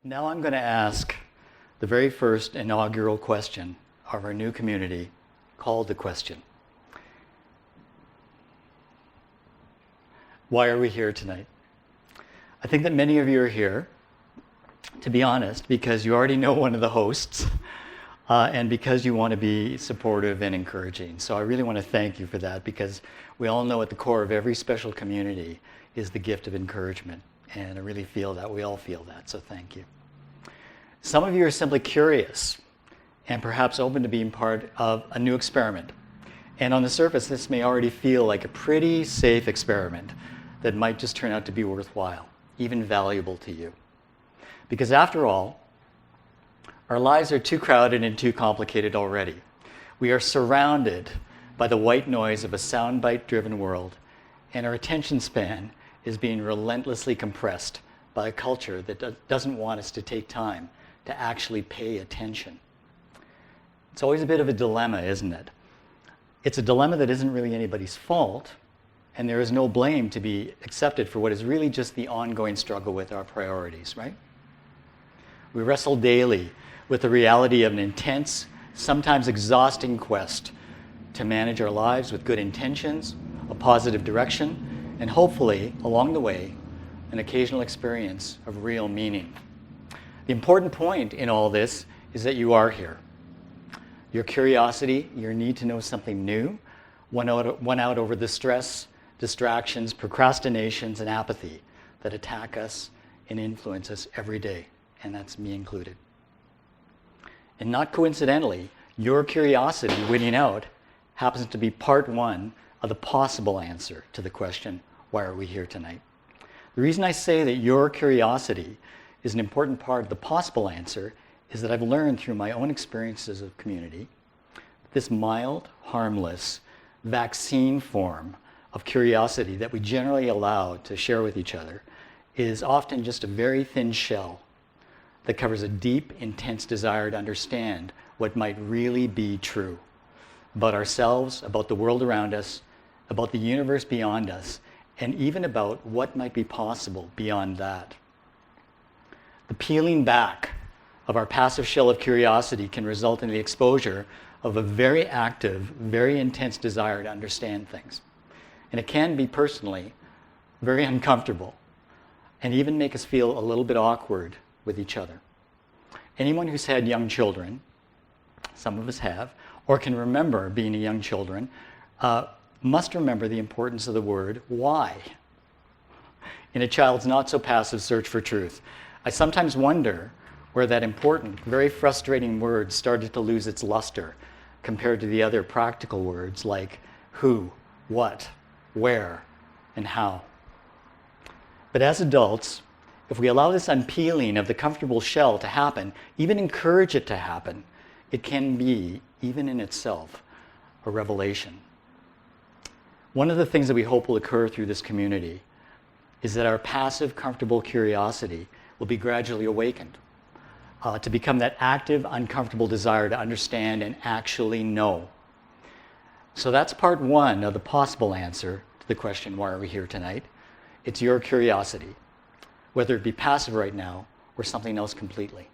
Now I'm going to ask the very first inaugural question of our new community, called the question. Why are we here tonight? I think that many of you are here, to be honest, because you already know one of the hosts, and because you want to be supportive and encouraging. So I really want to thank you for that, because we all know at the core of every special community is the gift of encouragement. And I really feel that, we all feel that, so thank you. Some of you are simply curious and perhaps open to being part of a new experiment. And on the surface, this may already feel like a pretty safe experiment that might just turn out to be worthwhile, even valuable to you. Because after all, our lives are too crowded and too complicated already. We are surrounded by the white noise of a soundbite-driven world, and our attention span is being relentlessly compressed by a culture that doesn't want us to take time to actually pay attention. It's always a bit of a dilemma, isn't it? It's a dilemma that isn't really anybody's fault, and there is no blame to be accepted for what is really just the ongoing struggle with our priorities, right? We wrestle daily with the reality of an intense, sometimes exhausting quest to manage our lives with good intentions, a positive direction, and hopefully, along the way, an occasional experience of real meaning. The important point in all this is that you are here. Your curiosity, your need to know something new, won out over the stress, distractions, procrastinations, and apathy that attack us and influence us every day, and that's me included. And not coincidentally, your curiosity winning out happens to be part one of the possible answer to the question, why are we here tonight? The reason I say that your curiosity is an important part of the possible answer is that I've learned through my own experiences of community that this mild, harmless, vaccine form of curiosity that we generally allow to share with each other is often just a very thin shell that covers a deep, intense desire to understand what might really be true about ourselves, about the world around us, about the universe beyond us, and even about what might be possible beyond that. The peeling back of our passive shell of curiosity can result in the exposure of a very active, very intense desire to understand things. And it can be personally very uncomfortable and even make us feel a little bit awkward with each other. Anyone who's had young children, some of us have, or can remember being a young children, must remember the importance of the word why in a child's not so passive search for truth. I sometimes wonder where that important, very frustrating word started to lose its luster compared to the other practical words like who, what, where, and how. But as adults, if we allow this unpeeling of the comfortable shell to happen, even encourage it to happen, it can be, even in itself, a revelation. One of the things that we hope will occur through this community is that our passive, comfortable curiosity will be gradually awakened to become that active, uncomfortable desire to understand and actually know. So that's part one of the possible answer to the question, why are we here tonight? It's your curiosity, whether it be passive right now or something else completely.